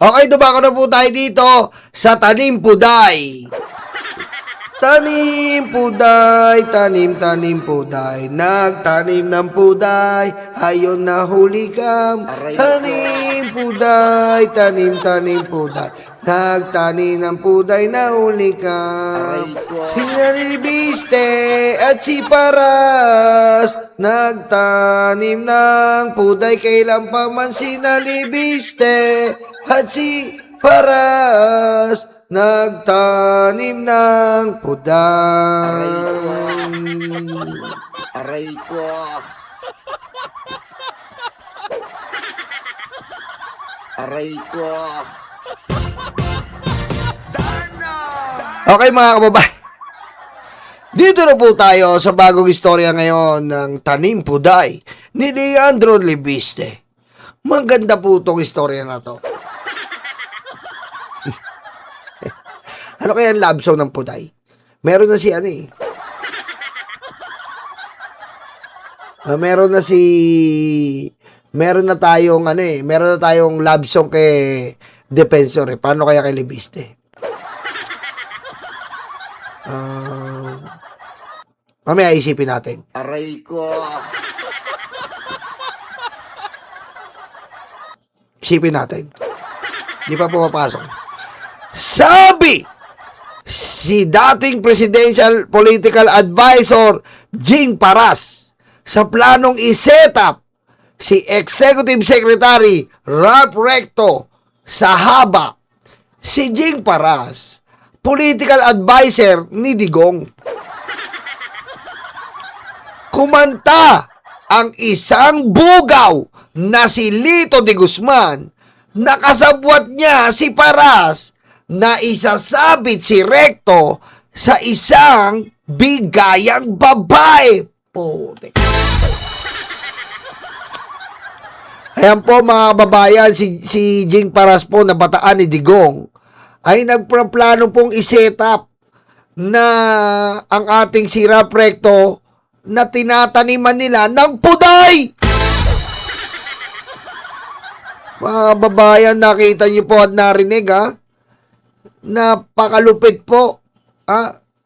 Okay, dumako na po tayo dito sa Tanim Puday. Tanim puday, tanim puday, nagtanim ng puday, ayon na huli kam. Tanim puday, tanim puday, nagtanim ng puday na huli kam. Si Nalibiste at si Paras, nagtanim ng puday, kailan pa man si Nalibiste at si Paras, nagtanim ng puday. Aray ko. Aray ko. Okay mga kababayan, dito na po tayo sa bagong istorya ngayon ng Tanim Puday ni Leandro Libiste. Maganda po itong istorya na to. Ano kaya ang love song ng puday? Meron na si meron na tayong love song kay Defensor eh. Paano kaya kay Libiste? Mamaya isipin natin. Aray ko. Isipin natin. Di pa pumapasok. Sabi si dating Presidential Political Advisor Jing Paras sa planong i-set up si Executive Secretary Ralph Recto sa haba. Si Jing Paras, political advisor ni Digong. Kumanta ang isang bugaw na si Lito de Guzman, nakasabwat niya si Paras na isasabit si Recto sa isang bigayang babae. Putik. Ayan po mga babayan, si Jing Paras po na bataan ni Digong ay nagplano pong iset up na ang ating si Ralph Recto na tinataniman nila ng puday. Mga babayan, nakita niyo po at narinig napakalupit po.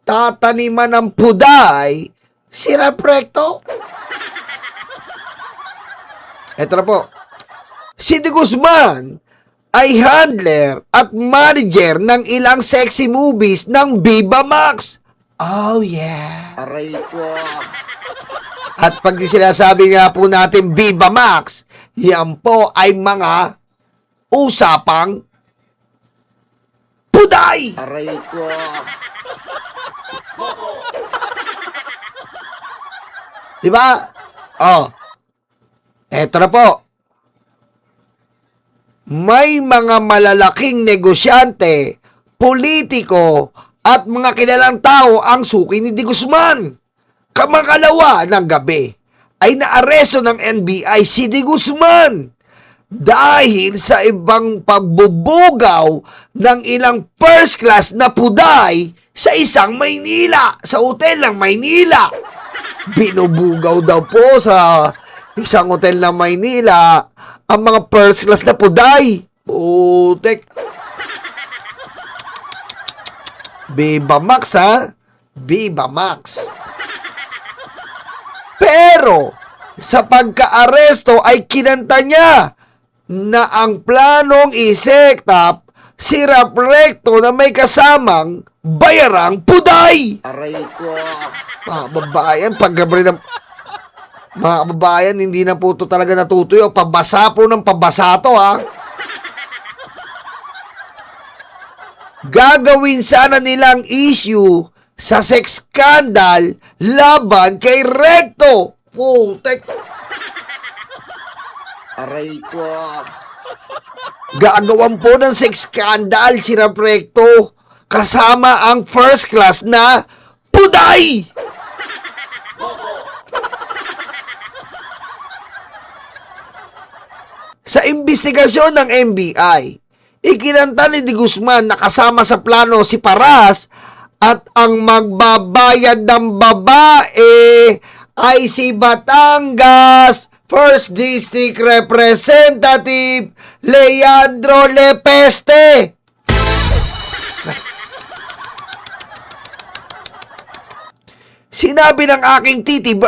Tataniman ng puday si Ralph Recto. Ito na po. Si De Guzman ay handler at manager ng ilang sexy movies ng Viva Max. Oh yeah. Aray ko. At pag sinasabi nga po natin Viva Max, yan po ay mga usapang puday. Aray ko. Diba? Eto na po. May mga malalaking negosyante, politiko, at mga kilalang tao ang suki ni De Guzman. Kamakalawa ng gabi ay naaresto ng NBI si De Guzman dahil sa ibang pagbubugaw ng ilang first class na puday sa isang Maynila, sa hotel ng Maynila. Binubugaw daw po sa isang hotel ng Maynila ang mga first class na puday. Putek. Viva Max Viva Max. Pero sa pagka-aresto ay kinanta niya na ang planong i-set up si Ralph Recto na may kasamang bayarang puday. Aray ko. Mga babayan, paggabi ng mga babayan, hindi na po ito talaga natutuyo. Pabasa po ng pabasa to Gagawin sana nilang issue sa sex scandal laban kay Recto. Putek. Aray ko. Gagawan po ng sex scandal si Ralph Recto kasama ang first class na puday. Sa investigasyon ng NBI, ikinanta ni De Guzman na kasama sa plano si Paras at ang magbabayad ng babae ay si Batangas First District Representative Leandro Lepeste. Sinabi ng aking Tweety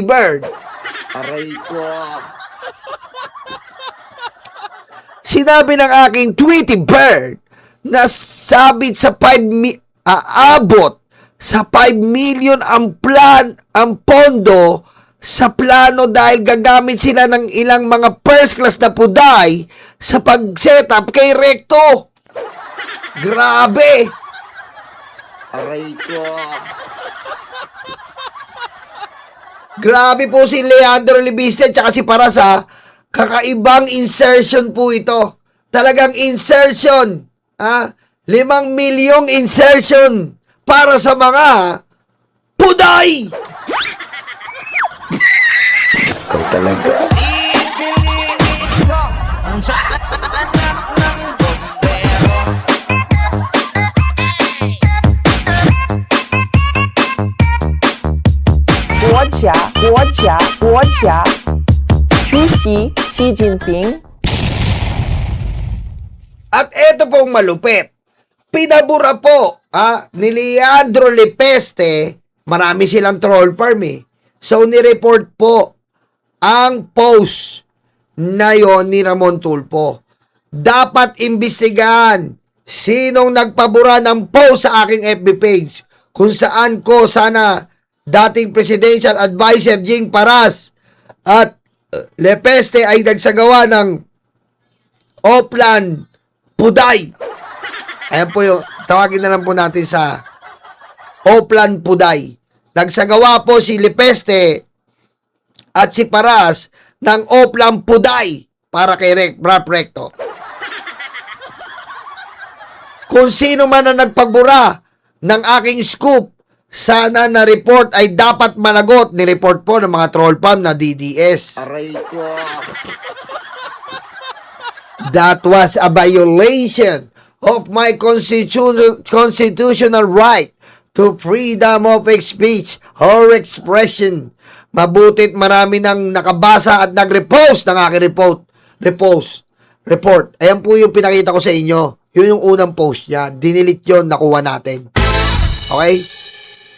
Bird. Aray ko. Sinabi ng aking Tweety Bird na sabit sa aabot sa 5 million ang pondo sa plano dahil gagamit sila ng ilang mga first class na puday sa pag-set up kay Recto. Grabe! Aray ko. Grabe po si Leandro Lepeste at si Parasa. Kakaibang insertion po ito. Talagang insertion. 5 milyong insertion para sa mga puday. Ikaw talaga. Guo Jia, 出席Xi Jinping。 At eto pong malupit. Pinabura po ni Leandro Lepeste. Marami silang troll farm eh. So nireport po ang post na yon ni Ramon Tulfo. Dapat imbestigahan sinong nagpabura ng post sa aking FB page kung saan ko sana dating Presidential Advisor Jing Paras at Lepeste ay nagsagawa ng Oplan Puday. Ayan po yung, tawagin na lang po natin sa Oplan Puday. Nagsagawa po si Lepeste at si Paras ng Oplan Puday para kay Rap Recto. Kung sino man ang nagpagbura ng aking scoop, sana na report ay dapat managot. Ni-report po ng mga troll farm na DDS. Aray ko. That was a violation of my constitutional right to freedom of speech or expression. Mabutit marami nang nakabasa at nag-repost ng aking report. Ayan po yung pinakita ko sa inyo. Yun yung unang post niya. Dinilit yun, nakuha natin. Okay?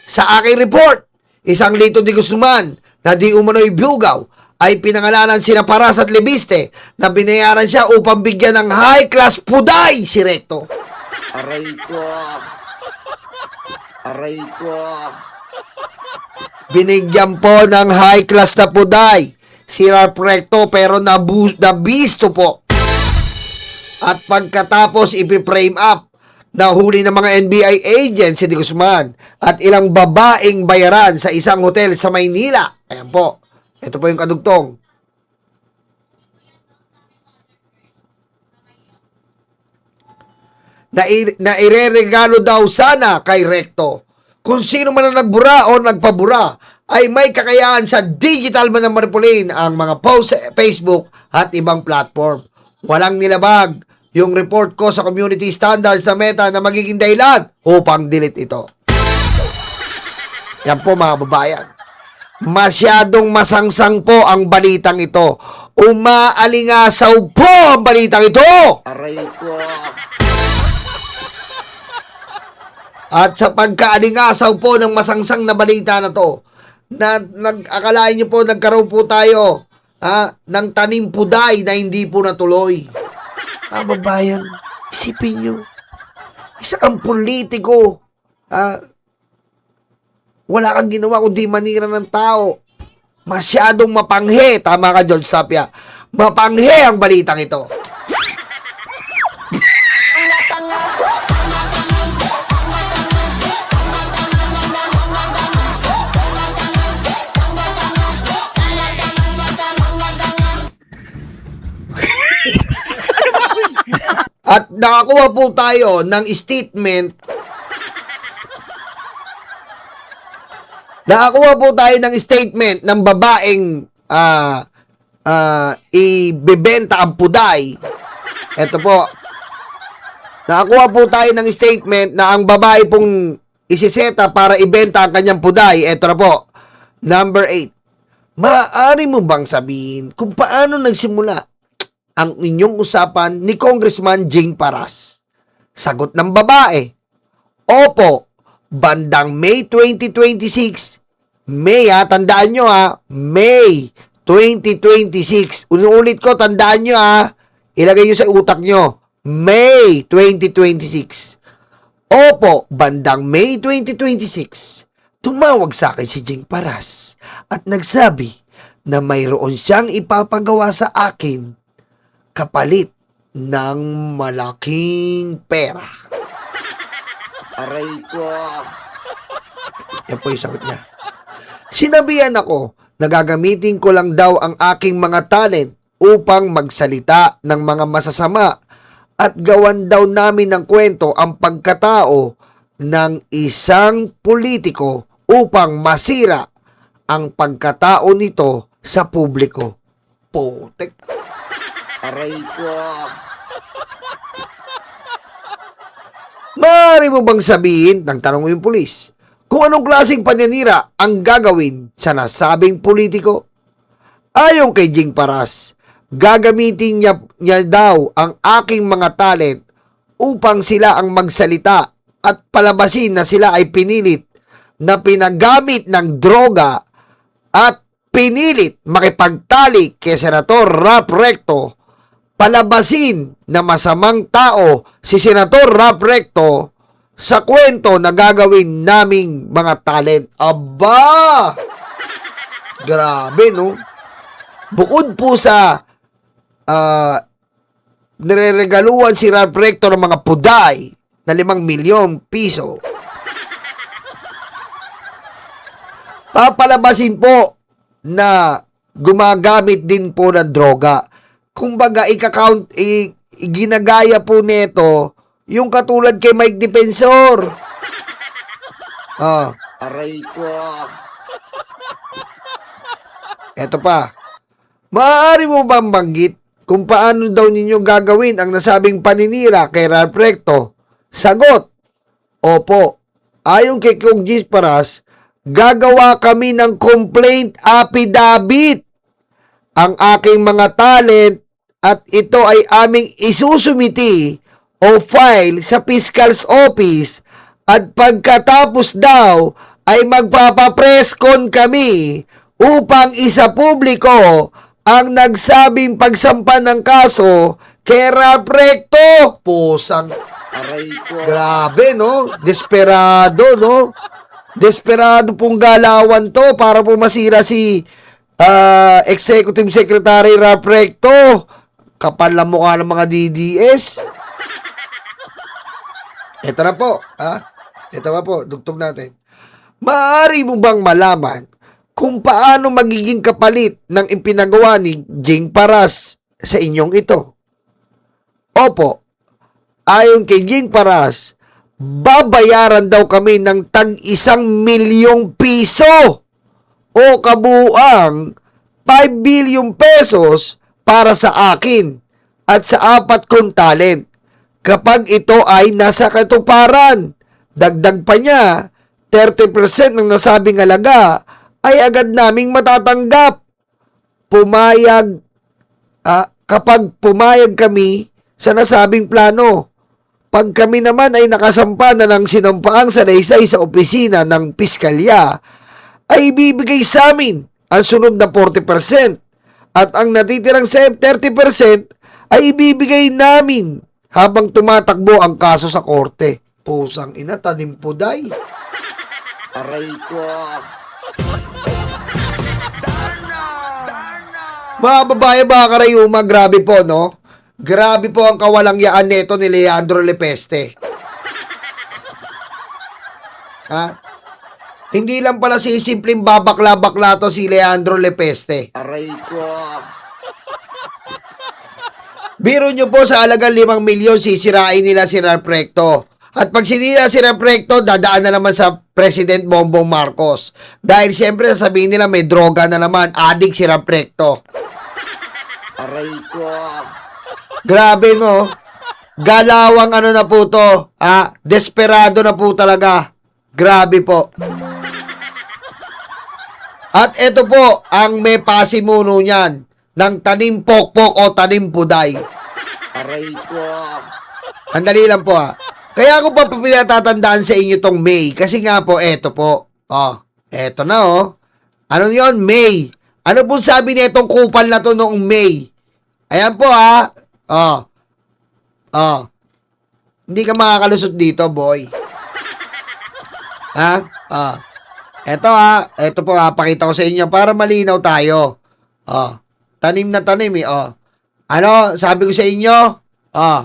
Sa aking report, isang Lito de Guzman na di umano'y bugaw ay pinangalanan sina Paras at Lepeste na binayaran siya upang bigyan ng high-class puday si Recto. Aray ko. Aray ko. Binigyan po ng high-class na puday si Recto pero nabisto po. At pagkatapos ipiprame up na huli ng mga NBI agents si De Guzman at ilang babaeng bayaran sa isang hotel sa Maynila. Ayan po. Ito po yung kadugtong. Na ireregalo daw sana kay Recto. Kung sino man ang nagbura o nagpabura ay may kakayahan sa digital man na manipulin ang mga post sa Facebook at ibang platform. Walang nilabag yung report ko sa community standards na Meta na magiging dahilan upang delete ito. Yan po mga babayan. Masyadong masangsang po ang balitang ito. Umaalingasaw po ang balitang ito. Aray ko. At sa pagkaalingasaw po ng masangsang na balita na to, na akalain nyo po nagkaroon po tayo ng tanim puday na hindi po natuloy. Babayan, isipin nyo, isa kang politiko, wala kang ginawa kundi manira ng tao. Masyadong mapanghe, tama ka George Tapia, mapanghe ang balitang ito. At nakakuha po tayo ng statement. Nakakuha po tayo ng statement ng babaeng ibebenta ang puday. Ito po. Nakakuha po tayo ng statement na ang babae pong isiseta para ibenta ang kanyang puday. Ito na po. Number 8. Maaari mo bang sabihin kung paano nagsimula ang inyong usapan ni Congressman Jing Paras? Sagot ng babae, opo, bandang May 2026. May tandaan nyo May 2026. Unuulit ko, tandaan nyo ilagay nyo sa utak nyo, May 2026. Opo, bandang May 2026. Tumawag sa akin si Jing Paras at nagsabi na mayroon siyang ipapagawa sa akin kapalit ng malaking pera. Aray ko. Yan po yung sagot niya. Sinabihan ako na gagamitin ko lang daw ang aking mga talent upang magsalita ng mga masasama at gawan daw namin ng kwento ang pagkatao ng isang politiko upang masira ang pagkatao nito sa publiko. Putek. Aray ko. Maaari mo bang sabihin, nagtanong mo yung pulis, kung anong klaseng paninira ang gagawin sa nasabing politiko? Ayon kay Jing Paras, gagamitin niya daw ang aking mga talent upang sila ang magsalita at palabasin na sila ay pinilit na pinagamit ng droga at pinilit makipagtalik kay Senator Rap Recto, palabasin na masamang tao si Senator Rap Recto sa kwento na gagawin naming mga talent. Aba! Grabe, no? Bukod po sa nireregaluhan si Rap Recto ng mga puday na 5 milyong piso, papalabasin po na gumagamit din po ng droga. Kumbaga, ginagaya po neto yung katulad kay Mike Defensor. Aray ko. Eto pa. Maaari mo bang banggit kung paano daw ninyo gagawin ang nasabing paninira kay Ralph Recto? Sagot, opo. Ayon kay Kong Gis Paras, gagawa kami ng complaint affidavit ang aking mga talent at ito ay aming isusumiti o file sa Fiscal's Office at pagkatapos daw ay magpapapress con kami upang isa publiko ang nagsabing pagsampa ng kaso kay Ralph Recto. Pusang Aray ko. grabe, no? Desperado, no? Desperado pong galawan to para po masira si Executive Secretary Ralph Recto. Kapal na mukha ng mga DDS. Ito na po, Ito na po, dugtog natin. Maaari mo bang malaman kung paano magiging kapalit ng ipinagawa ni Jing Paras sa inyong ito? Opo, ayon kay Jing Paras, babayaran daw kami ng tag 1 milyong piso o kabuuang 5 billion pesos para sa akin at sa 4 kong talent kapag ito ay nasa katuparan. Dagdag pa niya, 30% ng nasabing halaga ay agad naming matatanggap. Kapag pumayag kami sa nasabing plano. Pag kami naman ay nakasampa na ng sinampaang salaysay sa opisina ng piskalya, ay ibibigay sa amin ang sunod na 40% at ang natitirang 30% ay ibibigay namin habang tumatakbo ang kaso sa korte. Pusang ina, tanim puday. Aray ko. Mga babae, mga karayuma, grabe po, no? Grabe po ang kawalang yaan neto ni Leandro Lepeste. Hindi lang pala si simpleng babakla-bakla to si Leandro Lepeste. Aray ko. Biro nyo po sa halagang 5 milyon sisirain nila si Ralph Recto. At pag sinira si Ralph Recto, dadaan na naman sa President Bongbong Marcos. Dahil siyempre sasabihin nila may droga na naman, adik si Ralph Recto. Aray ko. Grabe mo. Galawang ano na po to. Desperado na po talaga. Grabe po. At ito po ang may pasimuno niyan ng tanim pokpok o tanim puday. Aray ko. Andali lang po ha. Kaya ako pa pinatatandaan sa inyo tong May. Kasi nga po, eto po. Oh, eto na oh. Ano yon May. Ano po sabi nitong kupal na to noong May? Ayan po ha. Oh. Oh. Hindi ka makakalusot dito, boy. Ha? Oh. Eto ha. Eto po ha. Pakita ko sa inyo para malinaw tayo. Oh. Tanim na tanim eh. Oh. Ano? Sabi ko sa inyo? Oh.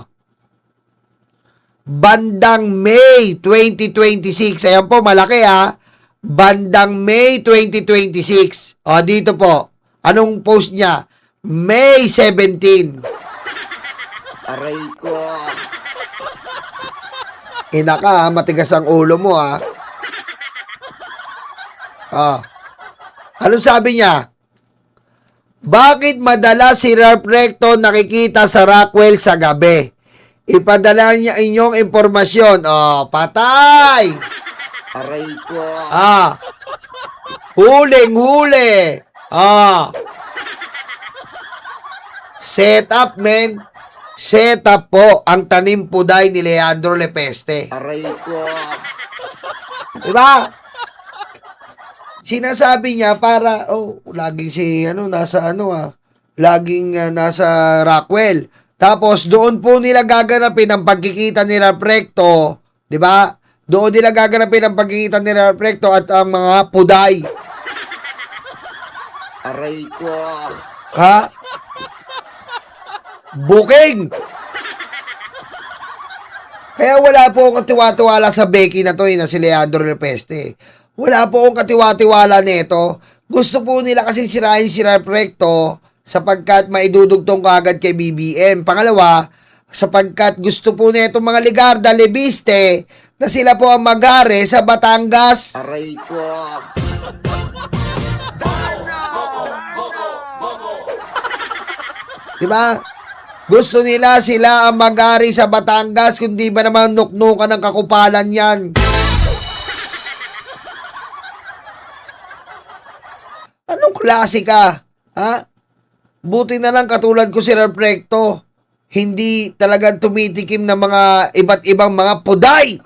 Bandang May 2026. Ayan po, malaki ha. Bandang May 2026. O, dito po. Anong post niya? May 17. Aray ko. Ina ka ha, matigas ang ulo mo ha. O. Anong sabi niya? Bakit madalas si Ralph Recto nakikita sa Rockwell sa gabi? Ipadala niya inyong impormasyon. Oh, patay! Aray ko. Ah. Huling-huli. Ah. Set up, men. Set up po ang tanim puday ni Leandro Lepeste. Aray ko. Diba? Sinasabi niya para, oh, laging si, laging nasa Rockwell. Tapos, doon po nila gaganapin ang pagkikita ni Ralph Recto, di ba? Doon nila gaganapin ang pagkikita ni Ralph Recto at ang mga puday. Aray ko. Ha? Booking! Kaya wala po akong katiwa-tiwala sa Becky na to, na si Leandro Lepeste. Wala po akong katiwa-tiwala nito. Gusto po nila kasi sirahin si Ralph Recto sapagkat maidudugtong kaagad kay BBM. Pangalawa, sapagkat gusto po nito mga Ligarda, Lebiste, na sila po ang magare sa Batangas. Aray ko. Diba? Gusto nila sila ang magari sa Batangas, kundi ba naman nuknukan ng kakupalan yan. Anong klase ka? Ha? Buti na lang katulad ko si Ralph Recto. Hindi talagang tumitikim ng mga iba't ibang mga puday.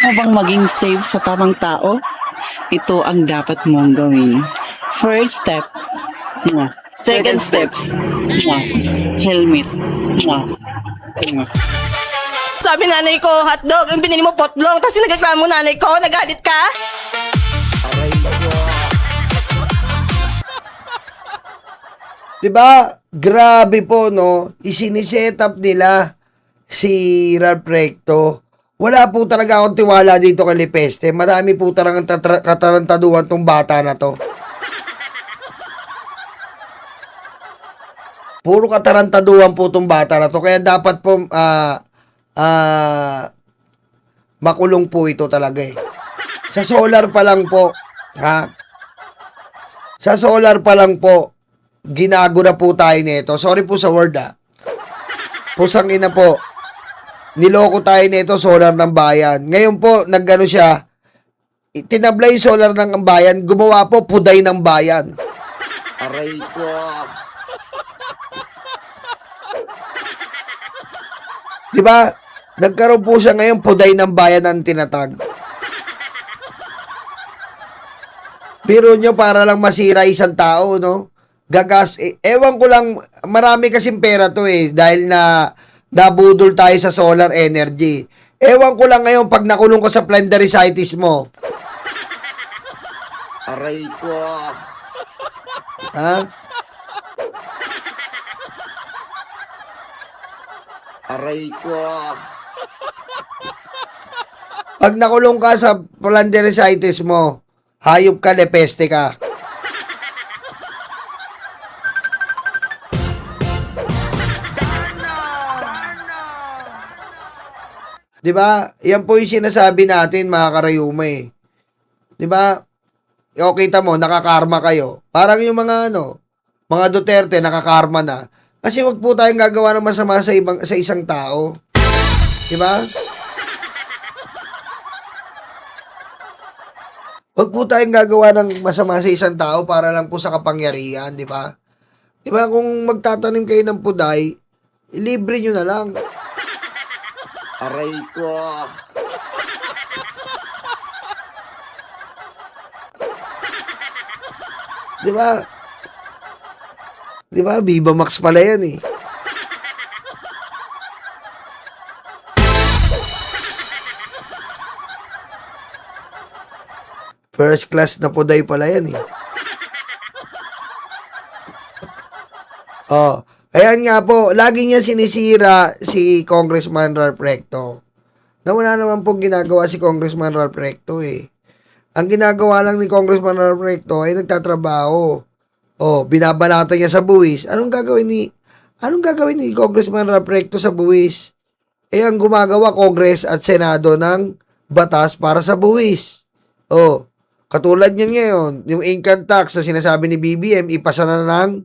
Habang maging safe sa tamang tao, ito ang dapat mong gawin. First step, mwah. Second steps, mwah. Helmet. Mwah. Mwah. Sabi nanay ko, hotdog, yung binili mo potlong, tapos nagreklamo nanay ko, nagalit ka? Aray ko. Diba? Grabe po, no? Isiniset up nila si Ralph Recto. Wala po talaga akong tiwala dito kay Lepeste. Marami po talagang katarantaduhan tong bata na to. Puro katarantaduhan po tong bata na to. Kaya dapat po makulong po ito talaga eh. Sa solar pa lang po, ha? Sa solar pa lang po, ginago na po tayo nito. Sorry po sa word ha. Pusang ina po. Niloko tayo nito, solar ng bayan. Ngayon po, naggano siya, tinabla yung solar ng bayan, gumawa po puday ng bayan. Aray ko. Diba? Nagkaroon po siya ngayon puday ng bayan ang tinatag. Biro nyo para lang masira isang tao, no? Gagas, ewan ko lang, marami kasing pera to eh, dahil na nabudol tayo sa solar energy. Ewan ko lang ngayon pag nakulong ko sa plenderitis mo. Aray ko. Ha? Aray ko. Pag nakulong ka sa plenderitis mo, hayop ka, Lepeste ka. Diba? Yan po yung sinasabi natin, mga karayuma eh. Diba? O, kita mo, nakakarma kayo. Parang yung mga mga Duterte, nakakarma na. Kasi wag po tayong gagawa ng masama sa isang tao. Diba? Huwag po tayong gagawa ng masama sa isang tao para lang po sa kapangyarihan, di ba? Di ba kung magtatanim kayo ng puday, ilibre nyo na lang. Aray ko. Di ba? Di ba? Viva Max pala yan eh. First class na puday pala yan eh. Oh, ayan nga po, lagi niya sinisira si Congressman Ralph Recto. Na wala naman pong ginagawa si Congressman Ralph Recto eh. Ang ginagawa lang ni Congressman Ralph Recto ay nagtatrabaho. Oh, binabalata niya sa buwis. Anong gagawin ni Congressman Ralph Recto sa buwis? Eh, ang gumagawa Congress at Senado ng batas para sa buwis. Oh, katulad niyan ngayon, yung income tax na sinasabi ni BBM, ipasa na ng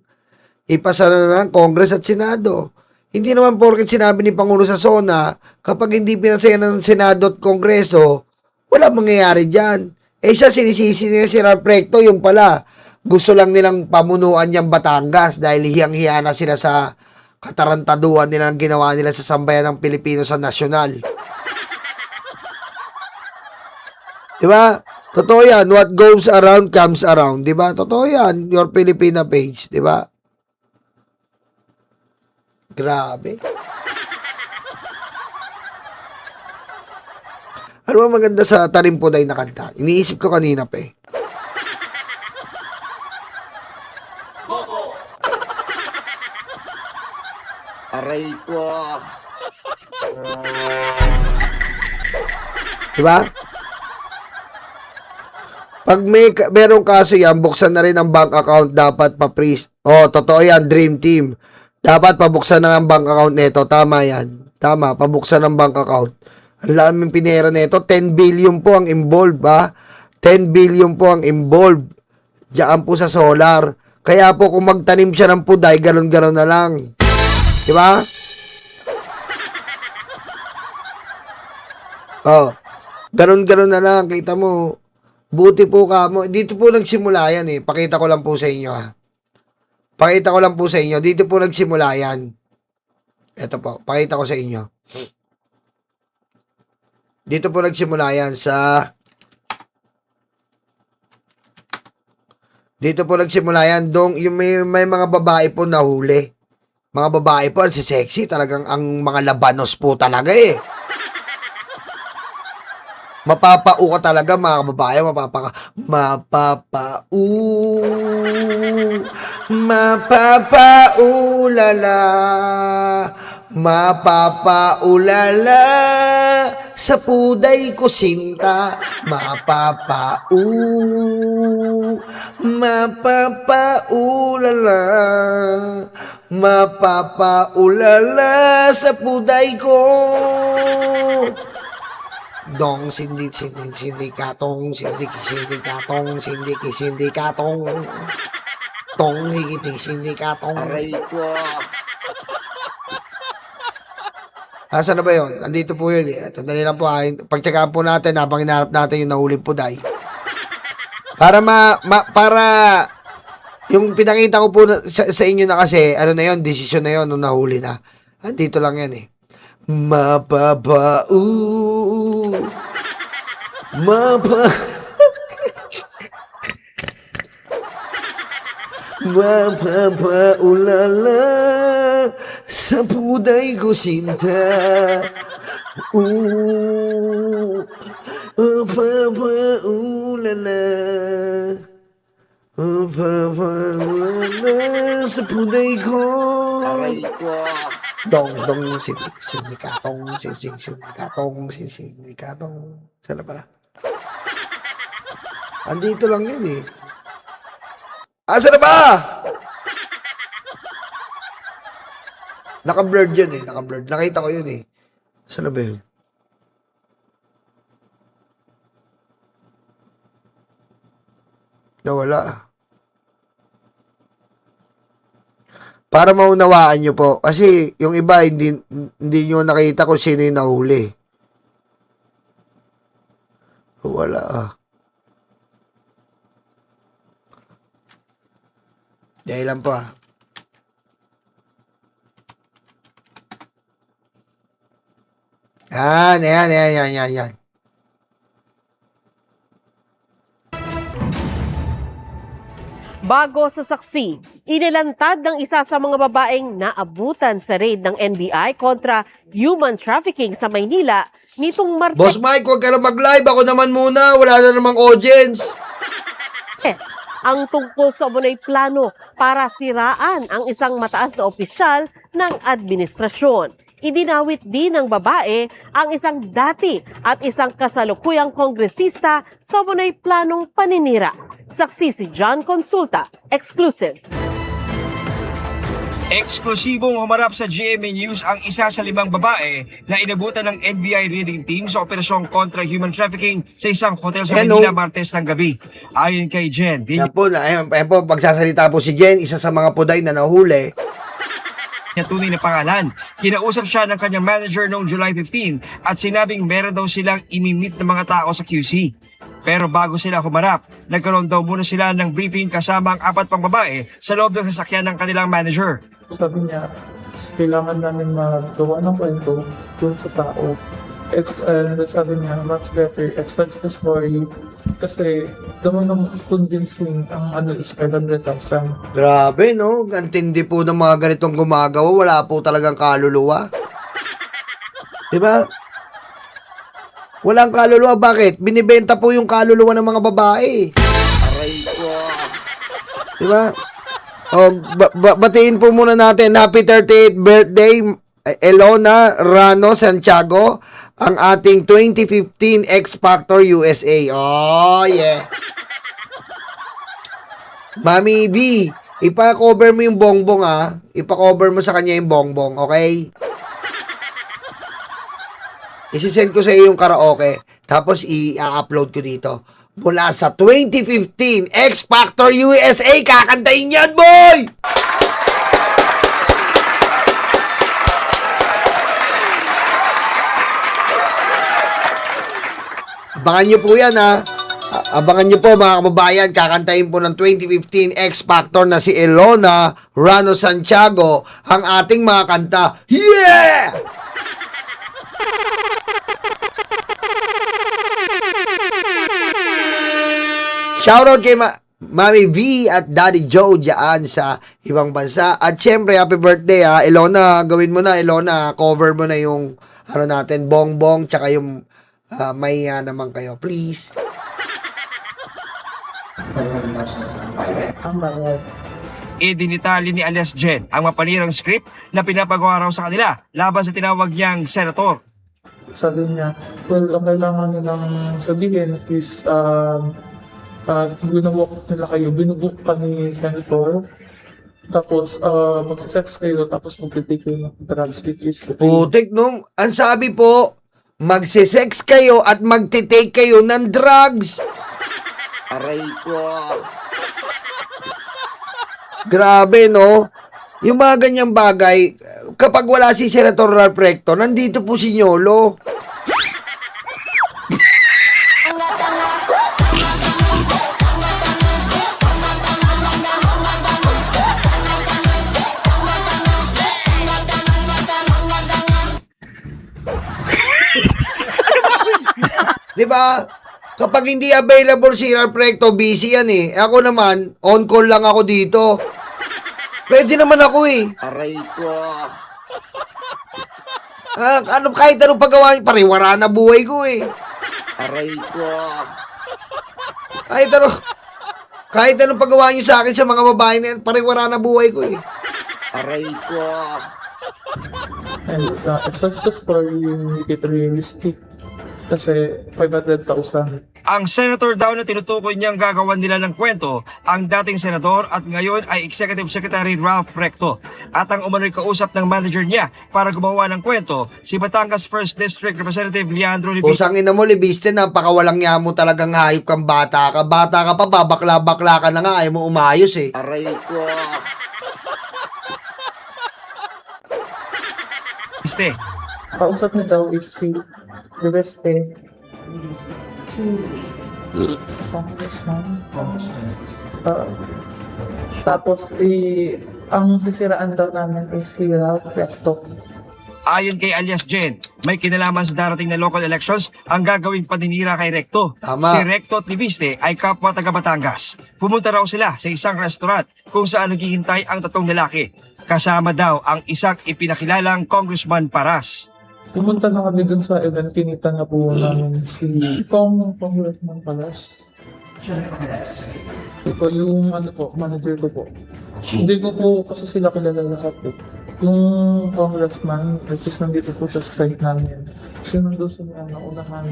Congress at Senado. Hindi naman porket sinabi ni Pangulo sa SONA, kapag hindi pinasaya ng Senado at Kongreso, wala mangyayari dyan. Eh siya sinisisi niya si Ralph Recto, yung pala, gusto lang nilang pamunuan niyang Batangas dahil hiyang-hiya na sila sa katarantaduhan nilang ginawa nila sa sambayan ng Pilipino sa nasyonal. Diba? Totoo yan. What goes around comes around. Diba? Totoo yan. Your Filipina page. Diba? Grabe. Ano ba maganda sa Tanim Puday na kanta? Iniisip ko kanina pa eh. Aray ko. Diba? Pag merong kaso yan, buksan na rin ang bank account, dapat pa-freeze. Oh, totoo yan, Dream Team. Dapat pabuksan na ang bank account nito. Tama yan. Tama, pabuksan ang bank account. Ang lamang pinera nito, 10 billion po ang involved, ha? 10 billion po ang involved. Diyan po sa solar. Kaya po kung magtanim siya ng puday, galon-galon na lang. Diba? Oh, galon-galon na lang. Kita mo, buti po ka mo. Dito po nagsimula yan eh. Pakita ko lang po sa inyo, ha? Pakita ko lang po sa inyo. Dito po nagsimula yan. Ito po, pakita ko sa inyo. Dito po nagsimula yan sa... Dito po nagsimula yan. Yung may mga babae po nahuli. Mga babae po, ang sexy. Talagang ang mga labanos po talaga eh. Mapapau ka talaga mga babae. Mapapaulala. Mapapaulala. Sa puday ko sinta. Mapapaulala. Mapapaulala sa puday ko. Dong sindikatong tong higiti sindikatong. Aray ko. Asan na ba yun? Andito po yun eh. Tandali lang po ha. Pagtsagaan po natin habang hinahanap natin yung nahuling puday. Para yung pinakita ko po sa inyo na kasi, ano na yun, desisyon na yun nung nahuli na. Andito lang yan eh. Mapapaulala sa puday ko sinta. Mapapaulala. Mapapaulala sa puday ko. Aray ko. Dong sindikatong. Sana pala? Andito lang yan eh. Asa na ba? Naka-blurred yan eh. Naka-blurred. Nakita ko yun eh. Saan na ba yun? Nawala. Para maunawaan nyo po. Kasi yung iba, hindi nyo nakita kung sino yung nahuli. Wala ah. Dahil lang po Yan. Bago sa saksi, inilantad ng isa sa mga babaeng naabutan sa raid ng NBI kontra human trafficking sa Maynila nitong Boss Mike, huwag ka na mag-live. Ako naman muna. Wala na namang audience. Martes ang tungkol sa umano'y plano para siraan ang isang mataas na opisyal ng administrasyon. Idinawit din ng babae ang isang dati at isang kasalukuyang kongresista sa umano'y planong paninira. Saksi si John Consulta, exclusive. Eksklusibong humarap sa GMA News ang isa sa 5 babae na inabutan ng NBI raiding team sa operasyong kontra human trafficking sa isang hotel sa Hello. Manila Martes ng gabi. Ayon kay Jen, di Yan po, pagsasalita po si Jen, isa sa mga puday na nahuli. niya tunay na pangalan. Kinausap siya ng kanyang manager noong July 15 at sinabing meron daw silang imimit ng mga tao sa QC. Pero bago sila humarap, nagkaroon daw muna sila ng briefing kasama ang 4 pang babae sa loob ng sasakyan ng kanilang manager. Sabi niya, kailangan namin magawa ng kwento dun sa tao. Sabi niya, much better extend the story kasi naman ng convincing ang ano is 500,000. Grabe, no? Ang tindi po ng mga ganitong gumagawa. Wala po talagang kaluluwa. Diba? Walang kaluluwa. Bakit? Binibenta po yung kaluluwa ng mga babae. Aray ko. Diba? O, batiin po muna natin. Happy 38th birthday, Elona Rano Santiago, ang ating 2015 X Factor USA. Oh, yeah. Mami B, ipa-cover mo yung bongbong, ha? Ipa-cover mo sa kanya yung bongbong, okay? Isisend ko sa iyo yung karaoke, tapos i-upload ko dito. Mula sa 2015 X Factor USA, kakantayin yan, boy! Abangan nyo po yan, ha? Abangan nyo po, mga kababayan, kakantayin po ng 2015 X Factor na si Elona Rano Santiago ang ating mga kanta. Yeah! Shoutout kay Mami V at Daddy Joe dyan sa ibang bansa. At syempre, happy birthday, ha. Elona, gawin mo na, Elona. Cover mo na yung, ano natin, bongbong, tsaka yung maya naman kayo. Please. Idinitali ni alias Jen ang mapanirang script na pinapagawa raw sa kanila laban sa tinawag niyang senator. Sabi niya, well, ang kailangan nilang sabihin is binubuk nila kayo, binubuk ka ni Senator, tapos magsisex kayo, tapos magtitake kayo ng drugs, which is Putik, no? Ang sabi po, magsisex kayo at magtitake kayo ng drugs. Aray ko. Grabe, no? Yung mga ganyang bagay, kapag wala si Senator Ralph Recto, nandito po si Nyolo. Diba? Kapag hindi available si Ralph Recto, busy yan eh. Ako naman, on call lang ako dito. Pwede naman ako eh. Aray ko. Kahit anong paggawa niyo, pariwara na buhay ko eh. Aray ko. Kahit anong paggawa niyo sa akin sa mga babae na yan, pariwara na buhay ko eh. Aray ko. And it's such a story, make it realistic. Kasi 500,000. Ang senator daw na tinutukoy niyang gagawan nila ng kwento ang dating senador at ngayon ay Executive Secretary Ralph Recto. At ang umano'y kausap ng manager niya para gumawa ng kwento, si Batangas 1st District Representative Leandro Libis. Pusang ina mo, Libiste, napakawalang niya mo talagang hayop kang bata ka. Bata ka pa, babakla-bakla ka na nga, ayaw mo umayos eh. Aray ko. Kausap niya daw is si Libeste. Si Congressman. Tapos, ang sisiraan daw namin is si Ralph Recto. Ayon kay alias Jen, may kinalaman sa darating na local elections ang gagawing paninira kay Recto. Tama. Si Recto at Libiste ay kapwa taga Batangas. Pumunta raw sila sa isang restaurant kung saan naghihintay ang tatlong lalaki. Kasama daw ang isang ipinakilalang Congressman Paras. Pumunta na kami dun sa event, kinita na po namin si Congressman Palas. Ito yung manager ko po. Hindi ko po kasi sila kilala lahat eh. Yung congressman, which is nandito po sa site namin, kasi nandun sa unahan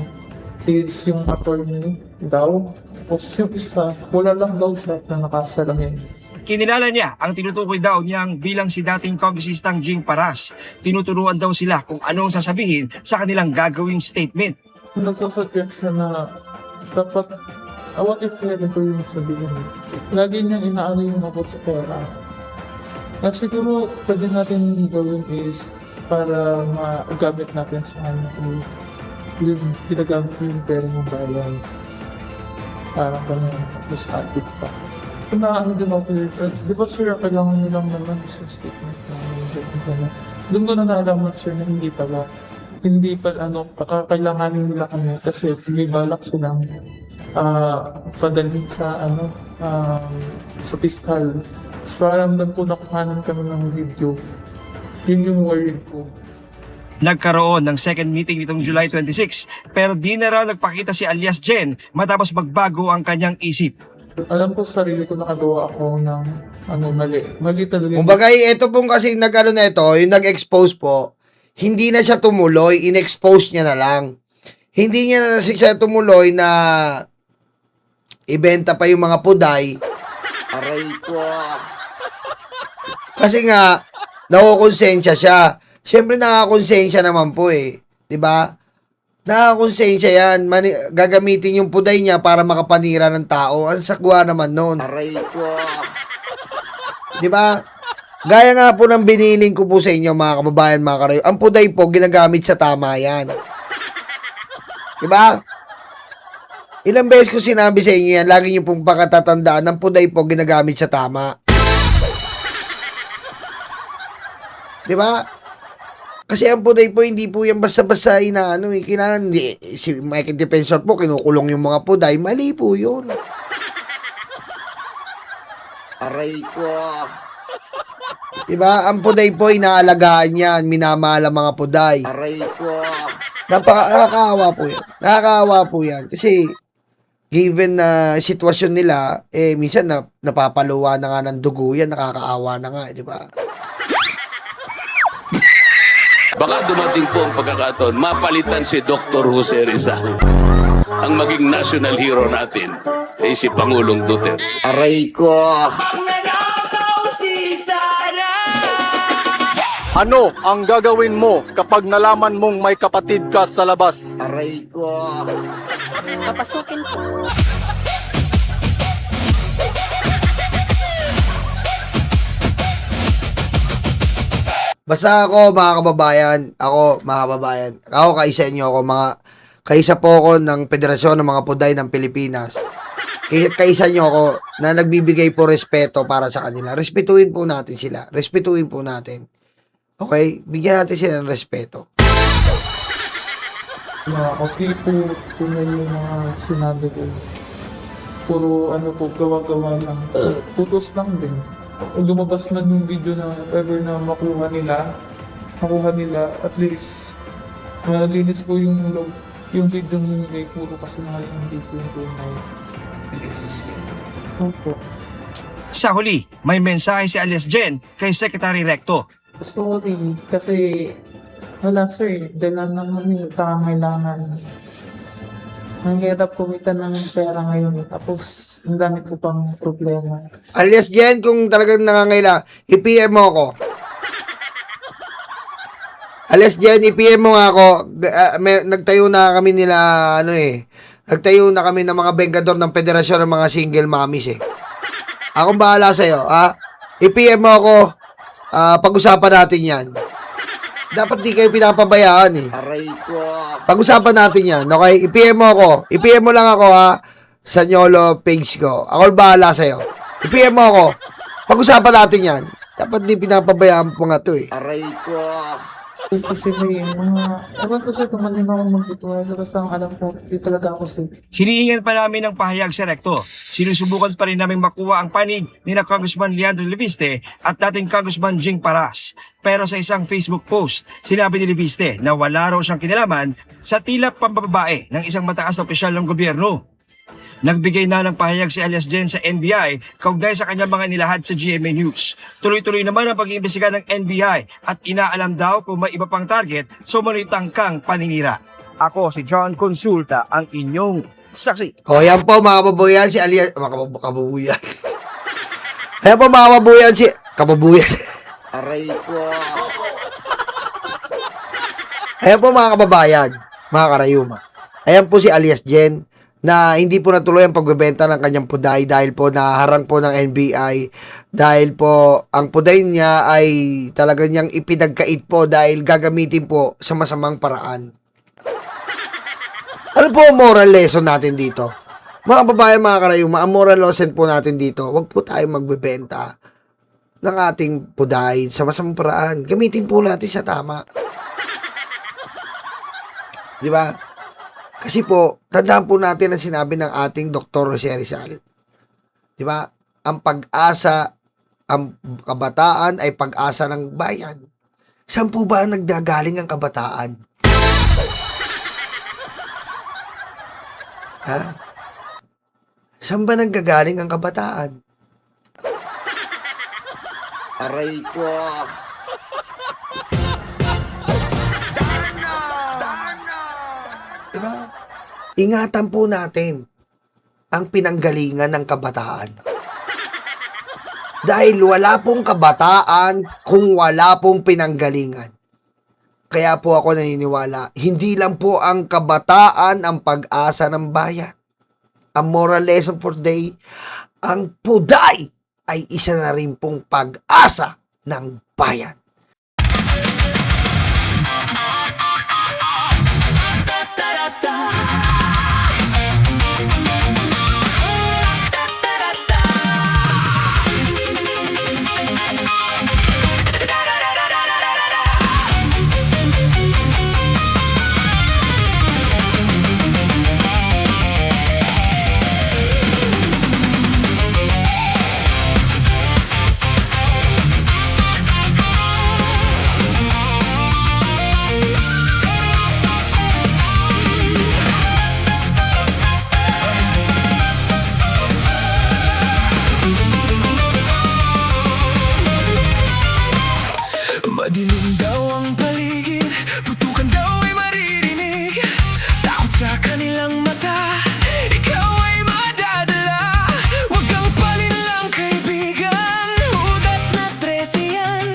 is yung attorney daw. Tapos yung isa, wala lang daw siya na nakasalamin. Kinilala niya ang tinutukoy daw niyang bilang si dating kongresistang Jing Paras. Tinuturuan daw sila kung anong sasabihin sa kanilang gagawing statement. Nagsasuggest siya na dapat what if pwede ko yung sabihin. Lagi niyang inaano yung abot sa pera. At siguro pwede natin gawin is para magamit natin sa ano kung yung ginagamit ko yung pera ng bayan. Parang ganun, mas active pa. Kung ano din ako sir, di ba sir, kailangan nyo lang naman sa statement namin. Doon ko na naalaman sir na hindi pala kakailanganin nila kami kasi may balak silang padalhin sa sa piskal. Tapos parang doon po nakuhanan kami ng video. Yun yung worried ko. Nagkaroon ng second meeting nitong July 26 pero di na raw nagpakita si alias Jen matapos magbago ang kanyang isip. Alam ko sa sarili ko nakagawa ako ng mali. Mali talaga. Kumbaga, ito pong kasi nag-ano na ito, yung nag-expose po, hindi na siya tumuloy, in-expose niya na lang. Hindi niya na siya tumuloy na ibenta pa yung mga puday. Aray ko. Kasi nga, nakukonsensya siya. Siyempre, nakakonsensya naman po eh. 'Di ba? Nakakonsensya yan. Gagamitin yung puday niya para makapanira ng tao. Ang sakwa naman nun. Aray ko. 'Di ba? Gaya nga po ng biniling ko po sa inyo, mga kababayan, mga karayo. Ang puday po, ginagamit sa tama yan. 'Di ba? Ilang beses ko sinabi sa inyo yan, lagi niyo pong pakatatandaan, ang puday po ginagamit sa tama. 'Di ba? Kasi ang puday po, hindi po yan basta-basta inaano eh. Kailangan, si Michael Defensor po, kinukulong yung mga puday. Mali po yun. Aray ko. Diba? Ang puday po, inaalagaan yan. Minamahal ang mga puday. Aray ko. Nakakaawa po yan. Nakakaawa po yan. Kasi, given na sitwasyon nila, minsan napapaluwa na nga ng dugo yan. Nakakaawa na nga, di ba? Baka dumating po ang pagkakataon, mapalitan si Dr. Jose Rizal. Ang maging national hero natin ay si Pangulong Duterte. Aray ko. Ano ang gagawin mo kapag nalaman mong may kapatid ka sa labas? Aray ko. Papasukin ko. Basta ako, mga kababayan, ako kaisa nyo ako, kaisa po ako ng Federasyon ng mga Puday ng Pilipinas. Kaisa nyo ako na nagbibigay po respeto para sa kanila. Respetuhin po natin sila. Respetuhin po natin. Okay? Bigyan natin sila ng respeto. Kasi po, tunay yung mga sinabi ko. Puro gawa-gawa lang. Putos lang din. Lumabas man yung video na ever na makuha nila, at least malinis po yung video nyo may puro kasi na yung video yung tunay. Opo. Sa huli, may mensahe si alias Jen kay Secretary Recto. Sorry, kasi wala sir, dahil naman yung kailangan. Ang hirap kumita ng pera ngayon, tapos ang dami ko pang problema. Alias Jen, kung talagang nangangailangan, i-PM mo ako. Alias Jen, i-PM mo nga ako. Nagtayo na kami nila, nagtayo na kami ng mga bengador ng Federasyon ng mga Single Mommies Akong bahala sa'yo, ha? I-PM mo ako. Pag-usapan natin yan. Dapat di kayo pinapabayaan Aray ko. Pag-usapan natin yan, okay? I-PM mo ako. I-PM mo lang ako, ha? Sa Nyolo page ko. Ako bahala sa'yo. I-PM mo ako. Pag-usapan natin yan. Dapat di pinapabayaan po nga to eh. Aray ko. Kasi may mga, ewan ko sir, kung mali na ako magtutuwa. Basta ang alam ko, di talaga ako sir. Hinihingan pa namin ng pahayag sa rekto. Sinusubukan pa rin namin makuha ang panig ni na Congressman Leandro Leviste at dating Congressman Jing Paras. Pero sa isang Facebook post, sinabi ni Leviste na wala raw siyang kinalaman sa tila pambababae ng isang mataas na opisyal ng gobyerno. Nagbigay na ng pahayag si alias Jen sa NBI kaugnay sa kanyang mga nilahad sa GMA News. Tuloy-tuloy naman ang pag-iimbestiga ng NBI at inaalam daw kung may iba pang target sa umano'y tangkang paninira. Ako si John Consulta, ang inyong saksi. O, yan po mga kababuyan, si alias, kababuyan. Ayan po mga kababuyan, si, kababuyan. Aray ko. Ayan po mga kababayan, mga karayuma. Ayan po si alias Jen, na hindi po natuloy ang pagbebenta ng kanyang puday dahil po naharang po ng NBI dahil po ang puday niya ay talagang niyang ipinagkait po dahil gagamitin po sa masamang paraan. Ano po ang moral lesson natin dito? Mga babae, mga karayuma, ang moral lesson po natin dito, huwag po tayo magbebenta ng ating puday sa masamang paraan. Gamitin po natin sa tama. Di ba? Kasi po, tandaan po natin ang sinabi ng ating Dr. Jose Rizal. Di ba? Ang pag-asa, ang kabataan ay pag-asa ng bayan. Saan po ba nagdagaling ang kabataan? Ha? Saan ba nanggagaling ang kabataan? Aray ko. Diba? Ingatan po natin ang pinanggalingan ng kabataan. Dahil wala pong kabataan kung wala pong pinanggalingan. Kaya po ako naniniwala, hindi lang po ang kabataan ang pag-asa ng bayan. Ang moral lesson for today, ang puday ay isa na rin pong pag-asa ng bayan. Madilim daw ang paligid, putukan daw ay maririnig. Takot sa kanilang mata, ikaw ay madadala. Huwag kang palinlang kaibigan, hudas na 13 yan.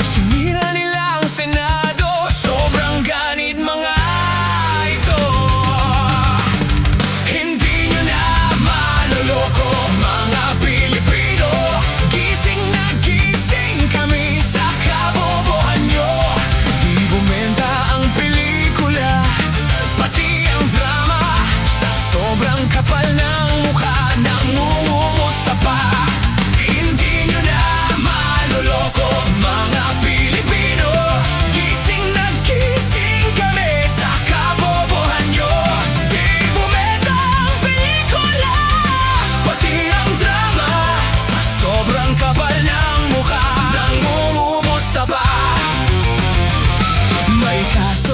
Sinira nila ang Senado, sobrang ganit mga ito. Hindi nyo na maloloko mga Pilipino. Gising na gising kami sa kabobohan nyo. Di bumenta ang pelikula, pati ang drama. Sa sobrang kapal ng mukha, nangungumusta pa. Hindi nyo na maloloko mga Pilipino. Gising na gising kami sa kabobohan nyo. Di bumenta ang pelikula, pati ang drama. Sa sobrang kapal ng mukha, nangungumusta pa. May kas